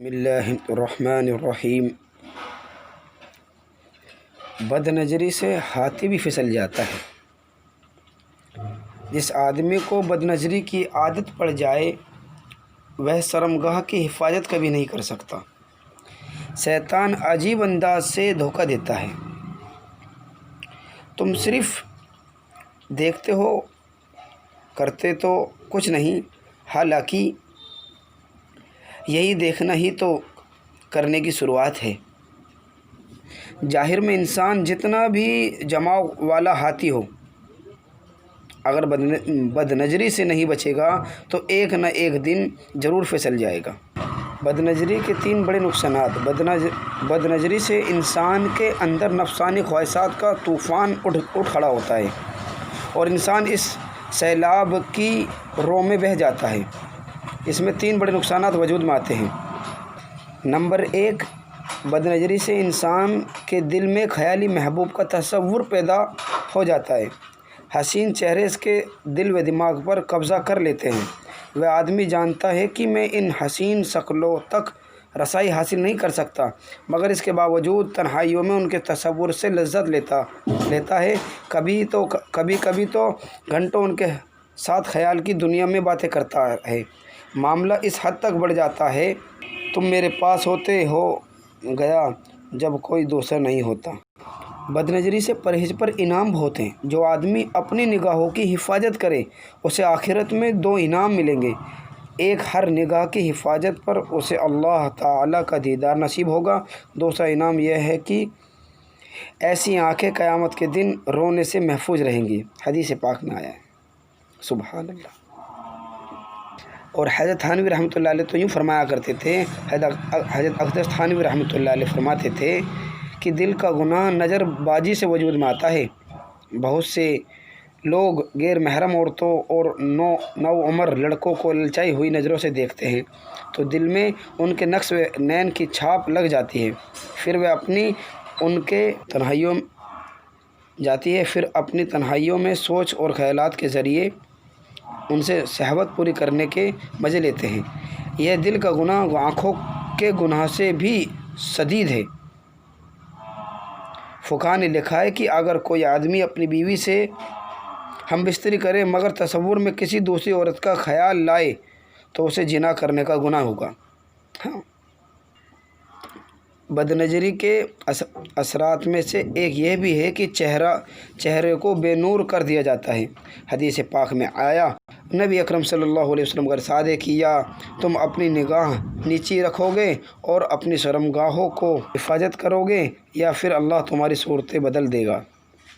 بسم اللہ الرحمن الرحیم۔ بد نظری سے ہاتھی بھی پھسل جاتا ہے۔ جس آدمی کو بد نظری کی عادت پڑ جائے وہ شرمگاہ کی حفاظت کبھی نہیں کر سکتا۔ شیطان عجیب انداز سے دھوکہ دیتا ہے۔ تم صرف دیکھتے ہو، کرتے تو کچھ نہیں، حالانکہ یہی دیکھنا ہی تو کرنے کی شروعات ہے۔ ظاہر میں انسان جتنا بھی جماؤ والا ہاتھی ہو، اگر بد نظری سے نہیں بچے گا تو ایک نہ ایک دن ضرور پھسل جائے گا۔ بد نظری کے 3 بڑے نقصانات۔ بد نظری سے انسان کے اندر نفسانی خواہشات کا طوفان اٹھ کھڑا ہوتا ہے اور انسان اس سیلاب کی رو میں بہہ جاتا ہے۔ اس میں 3 بڑے نقصانات وجود میں آتے ہیں۔ نمبر 1، بد نظری سے انسان کے دل میں خیالی محبوب کا تصور پیدا ہو جاتا ہے۔ حسین چہرے اس کے دل و دماغ پر قبضہ کر لیتے ہیں۔ وہ آدمی جانتا ہے کہ میں ان حسین شکلوں تک رسائی حاصل نہیں کر سکتا، مگر اس کے باوجود تنہائیوں میں ان کے تصور سے لذت لیتا ہے۔ کبھی کبھی تو گھنٹوں ان کے ساتھ خیال کی دنیا میں باتیں کرتا ہے۔ معاملہ اس حد تک بڑھ جاتا ہے، تم میرے پاس ہوتے ہو گیا جب کوئی دوسرا نہیں ہوتا۔ بد نظری سے پرہیز پر انعام بہت ہیں۔ جو آدمی اپنی نگاہوں کی حفاظت کرے اسے آخرت میں 2 انعام ملیں گے۔ ایک، ہر نگاہ کی حفاظت پر اسے اللہ تعالیٰ کا دیدار نصیب ہوگا۔ دوسرا انعام یہ ہے کہ ایسی آنکھیں قیامت کے دن رونے سے محفوظ رہیں گی۔ حدیث پاک میں آیا ہے۔ سبحان اللہ۔ اور حضرت تھانوی رحمۃ اللہ علیہ تو یوں فرمایا کرتے تھے، حضرت اقدس تھانوی رحمۃ اللہ علیہ فرماتے تھے کہ دل کا گناہ نظر بازی سے وجود میں آتا ہے۔ بہت سے لوگ غیر محرم عورتوں اور نوعمر لڑکوں کو للچائی ہوئی نظروں سے دیکھتے ہیں تو دل میں ان کے نقش نین کی چھاپ لگ جاتی ہے۔ پھر اپنی تنہائیوں میں سوچ اور خیالات کے ذریعے ان سے شہوت پوری کرنے کے مزے لیتے ہیں۔ یہ دل کا گناہ آنکھوں کے گناہ سے بھی شدید ہے۔ فقہا نے لکھا ہے کہ اگر کوئی آدمی اپنی بیوی سے ہم بستری کرے مگر تصور میں کسی دوسری عورت کا خیال لائے تو اسے زنا کرنے کا گناہ ہوگا۔ بد نظری کے اثرات میں سے ایک یہ بھی ہے کہ چہرے کو بے نور کر دیا جاتا ہے۔ حدیث پاک میں آیا، نبی اکرم صلی اللہ علیہ وسلم کا ارشاد ہے کہ یا تم اپنی نگاہ نیچی رکھو گے اور اپنی شرمگاہوں کو حفاظت کرو گے یا پھر اللہ تمہاری صورتیں بدل دے گا۔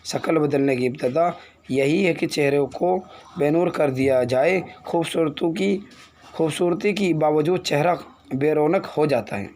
شکل بدلنے کی ابتدا یہی ہے کہ چہرے کو بے نور کر دیا جائے۔ خوبصورتی کی باوجود چہرہ بے رونق ہو جاتا ہے۔